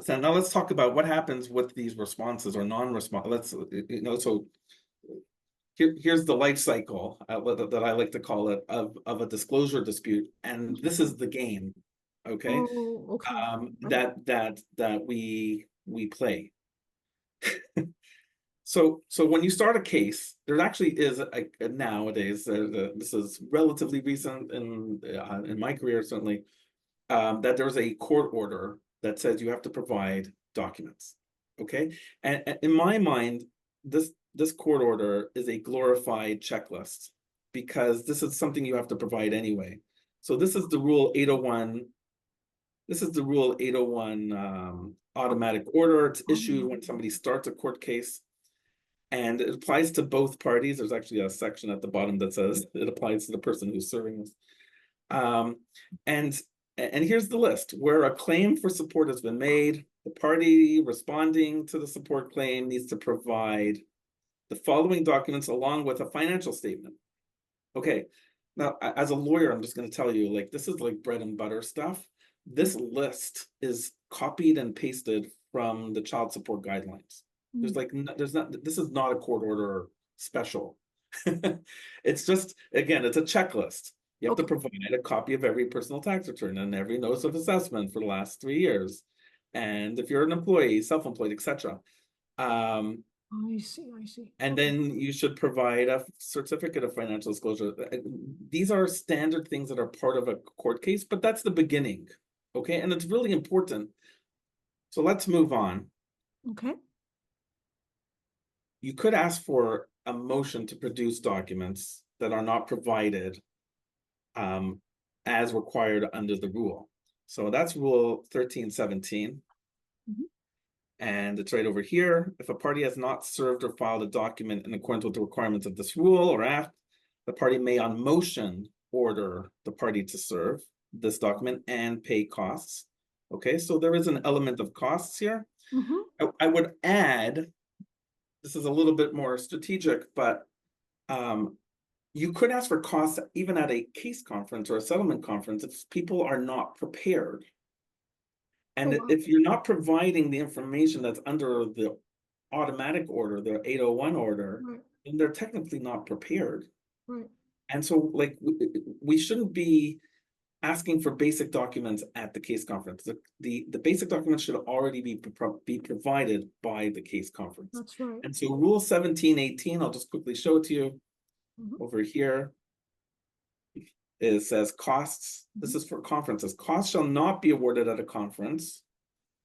now let's talk about what happens with these responses or non-response. So here's the life cycle that I like to call it of a disclosure dispute, and this is the game, okay? Oh, okay. That we play. So when you start a case, there actually is nowadays. This is relatively recent in my career, certainly, that there's a court order that says you have to provide documents. Okay, and in my mind, this court order is a glorified checklist because this is something you have to provide anyway. So this is the rule 801. This is the rule 801 automatic order. It's issued when somebody starts a court case. And it applies to both parties. There's actually a section at the bottom that says it applies to the person who's serving us. And here's the list. Where a claim for support has been made, the party responding to the support claim needs to provide the following documents along with a financial statement. Okay, now as a lawyer, I'm just going to tell you, like, this is like bread and butter stuff. This list is copied and pasted from the child support guidelines. There's this is not a court order special. It's just, again, it's a checklist. You have to provide a copy of every personal tax return and every notice of assessment for the last 3 years. And if you're an employee, self-employed, etc. I see. And then you should provide a certificate of financial disclosure. These are standard things that are part of a court case, but that's the beginning. Okay, and it's really important. So let's move on. Okay. You could ask for a motion to produce documents that are not provided as required under the rule. So that's rule 1317. And it's right over here. If a party has not served or filed a document in accordance with the requirements of this rule or act, the party may on motion order the party to serve this document and pay costs. Okay, so there is an element of costs here. I would add, this is a little bit more strategic, but you could ask for costs even at a case conference or a settlement conference if people are not prepared. And if you're not providing the information that's under the automatic order, the 801 order, then they're technically not prepared. And so, like, we shouldn't be asking for basic documents at the case conference. The basic documents should already be provided by the case conference. That's right. And so rule 1718, I'll just quickly show it to you over here. It says costs. This is for conferences. Costs shall not be awarded at a conference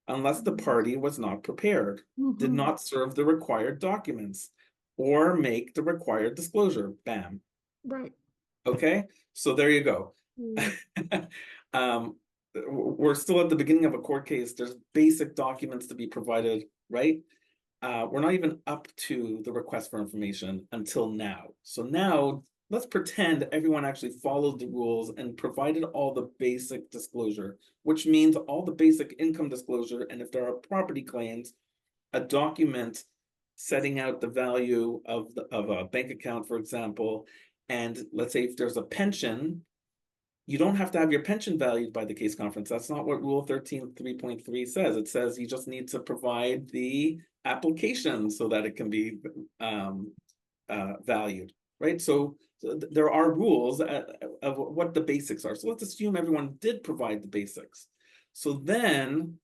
unless the party was not prepared, did not serve the required documents, or make the required disclosure. Bam. Right. Okay, so there you go. We're still at the beginning of a court case. There's basic documents to be provided, right? We're not even up to the request for information until now. So now let's pretend everyone actually followed the rules and provided all the basic disclosure, which means all the basic income disclosure. And if there are property claims, a document setting out the value of a bank account, for example. And let's say if there's a pension, you don't have to have your pension valued by the case conference. That's not what Rule 13.3 says. It says you just need to provide the application so that it can be valued, right? So there are rules of what the basics are. So let's assume everyone did provide the basics. So then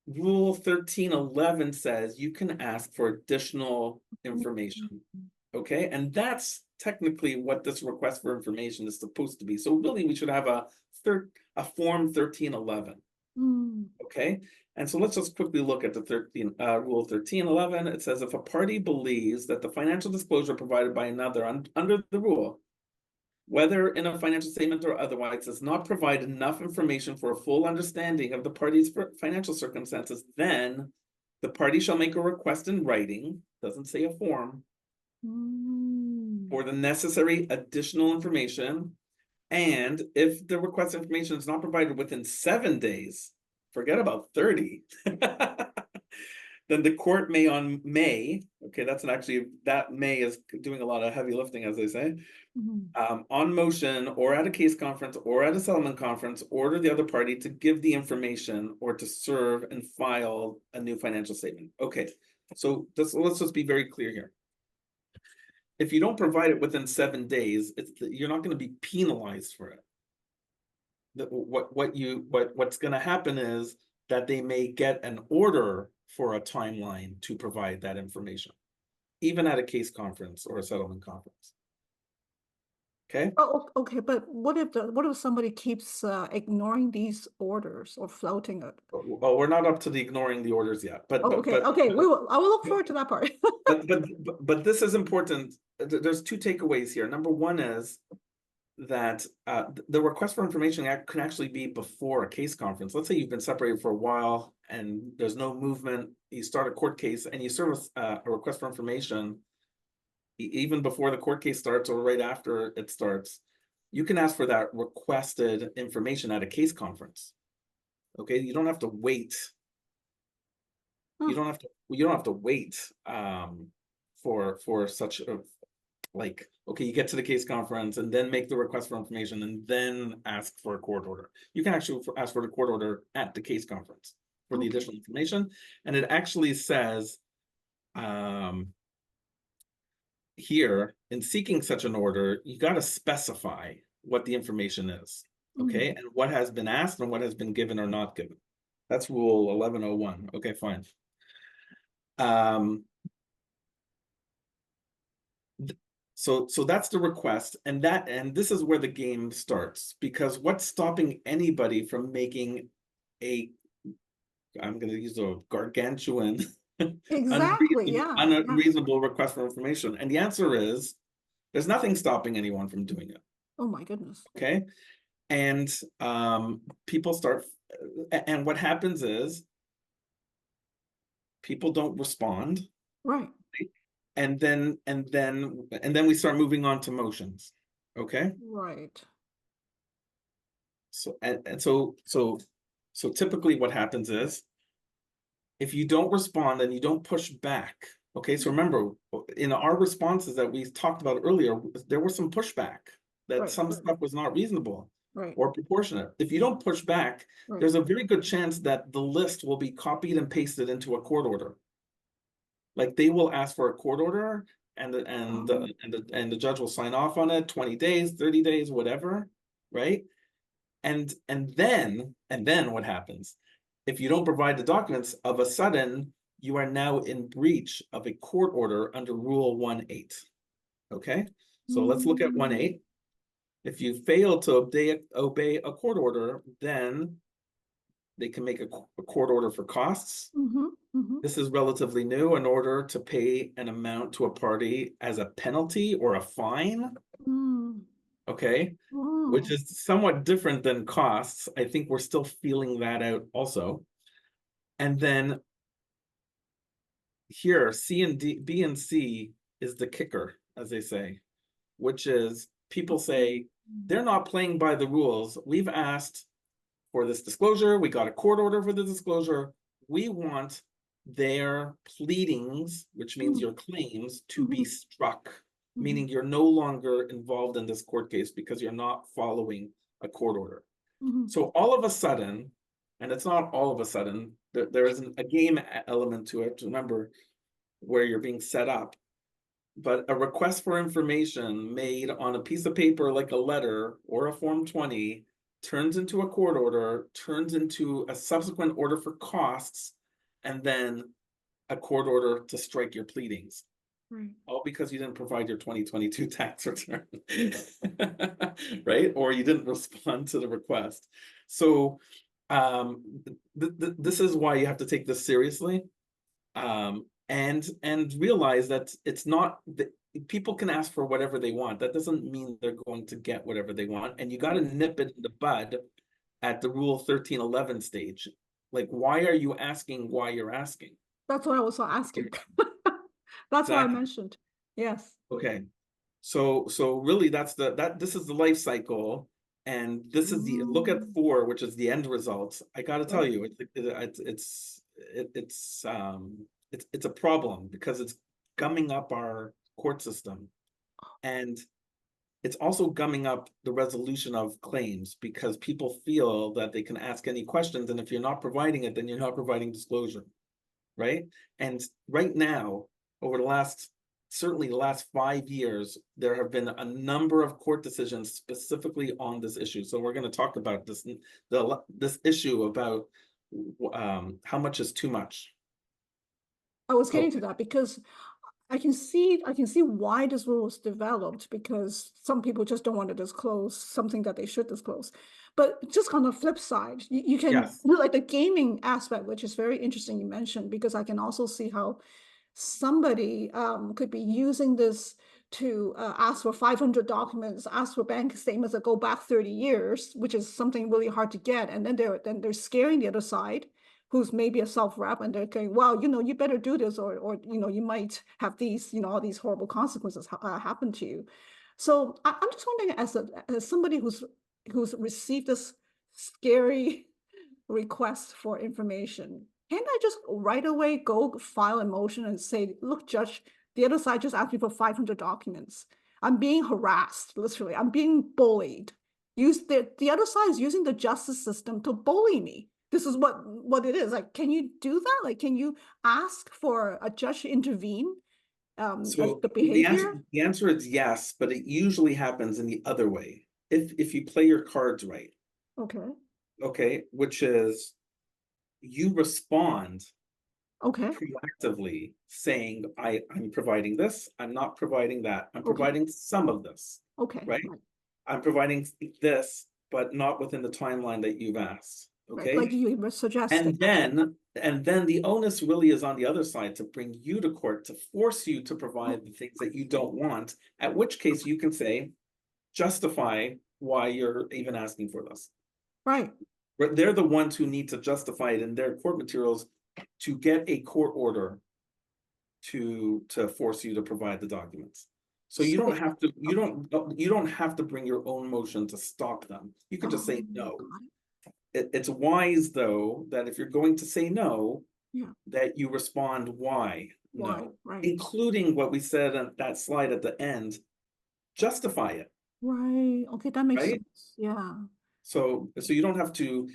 Rule 1311 says you can ask for additional information, okay? And that's technically what this request for information is supposed to be. So really we should have a form 1311, okay? And so let's just quickly look at the Rule 1311. It says if a party believes that the financial disclosure provided by another under the rule, whether in a financial statement or otherwise, does not provide enough information for a full understanding of the party's financial circumstances, then the party shall make a request in writing, doesn't say a form, for the necessary additional information. And if the request information is not provided within 7 days, forget about 30, then the court may, Okay, that May is doing a lot of heavy lifting, as they say. Mhm. On motion or at a case conference or at a settlement conference, order the other party to give the information or to serve and file a new financial statement. Okay, so let's just be very clear here. If you don't provide it within 7 days, you're not going to be penalized for it. What's going to happen is that they may get an order for a timeline to provide that information, even at a case conference or a settlement conference. Okay. Oh, okay, but what if somebody keeps ignoring these orders or flouting it? Well, we're not up to the ignoring the orders yet, but Oh, okay, okay, I will look forward to that part. but this is important. There's two takeaways here. Number one is that the request for information can actually be before a case conference. Let's say you've been separated for a while and there's no movement. You start a court case and you serve a request for information even before the court case starts or right after it starts. You can ask for that requested information at a case conference. Okay, you don't have to wait. You don't have to wait for such a, like, okay, you get to the case conference and then make the request for information and then ask for a court order. You can actually ask for the court order at the case conference for the additional information. And it actually says here, in seeking such an order, you got to specify what the information is, okay? And what has been asked and what has been given or not given. That's rule 1101. Okay, fine. So that's the request, and this is where the game starts, because what's stopping anybody from making I'm going to use a gargantuan Exactly, yeah, yeah, unreasonable request for information? And the answer is there's nothing stopping anyone from doing it. oh my goodness. Okay, and people start, and what happens is people don't respond, Right. and then we start moving on to motions. Okay, Right. So typically what happens is if you don't respond and you don't push back, okay, so remember in our responses that we talked about earlier, there was some pushback that some stuff was not reasonable or proportionate. If you don't push back, there's a very good chance that the list will be copied and pasted into a court order. Like they will ask for a court order and the judge will sign off on it, 20 days, 30 days, whatever, right? And then what happens? If you don't provide the documents, of a sudden, you are now in breach of a court order under Rule 1.8. Okay, so let's look at 1.8. If you fail to obey a court order, then they can make a court order for costs. This is relatively new, an order to pay an amount to a party as a penalty or a fine. Okay, which is somewhat different than costs. I think we're still feeling that out also. And then here, B and C is the kicker, as they say, which is people say they're not playing by the rules. We've asked for this disclosure. We got a court order for the disclosure. We want their pleadings, which means your claims, to be struck, meaning you're no longer involved in this court case because you're not following a court order. So all of a sudden, and it's not all of a sudden, there is a game element to it, remember, where you're being set up. But a request for information made on a piece of paper like a letter or a Form 20 turns into a court order, turns into a subsequent order for costs, and then a court order to strike your pleadings. All because you didn't provide your 2022 tax return, right? Or you didn't respond to the request. So this is why you have to take this seriously, and realize that it's not that people can ask for whatever they want. That doesn't mean they're going to get whatever they want, and you got to nip it in the bud at the Rule 1311 stage. Like, why are you asking why you're asking? That's what I was asking. That's what I mentioned. Yes. Okay. So really this is the life cycle, and this is the look at 4, which is the end results. I got to tell you, it's a problem because gumming up our court system. And it's also gumming up the resolution of claims because people feel that they can ask any questions, and if you're not providing it, then you're not providing disclosure, right? And right now, over certainly the last 5 years, there have been a number of court decisions specifically on this issue. So we're going to talk about this issue about how much is too much. I was getting Okay. to that because I can see why this rule was developed, because some people just don't want to disclose something that they should disclose. But just on the flip side, you can Yes. like the gaming aspect, which is very interesting you mentioned, because I can also see how somebody could be using this to ask for 500 documents, ask for bank statements that go back 30 years, which is something really hard to get. And then they're scaring the other side, who's maybe a self-rep, and they're going, well, you better do this, or you might have these, all these horrible consequences happen to you. So I'm just wondering, as somebody who's received this scary request for information, can't I just right away go file a motion and say, look, judge, the other side just asked me for 500 documents. I'm being harassed, literally. I'm being bullied. The other side is using the justice system to bully me. This is what it is. Like, can you do that? Like, can you ask for a judge to intervene as So the behavior? the answer is yes, but it usually happens in the other way. If you play your cards right, Okay. okay, which is you respond Okay. proactively saying, I'm providing this, I'm not providing that, I'm Okay. providing some of this, Okay. right? Right. I'm providing this, but not within the timeline that you've asked, Right. Like okay? you were suggesting. And then the onus really is on the other side to bring you to court, to force you to provide the things that you don't want, at which case you can say, justify why you're even asking for this. Right. But they're the ones who need to justify it in their court materials to get a court order to force you to provide the documents. So you don't So, have to okay. you don't have to bring your own motion to stop them. You can just say no. Got it. It's wise though that if you're going to say no, Yeah. that you respond why Why? no, Right. including what we said on that slide at the end. Justify it, Right. Okay, that makes right? sense. Yeah. So you don't have to,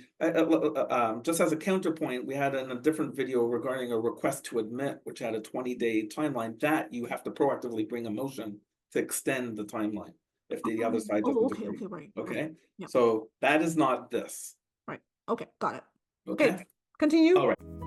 just as a counterpoint, we had in a different video regarding a request to admit, which had a 20-day timeline, that you have to proactively bring a motion to extend the timeline if the other side Oh, doesn't okay, agree. okay, right, right. Okay, Yeah, so that is not this. right. Okay, got it. Okay, Okay, continue. all right.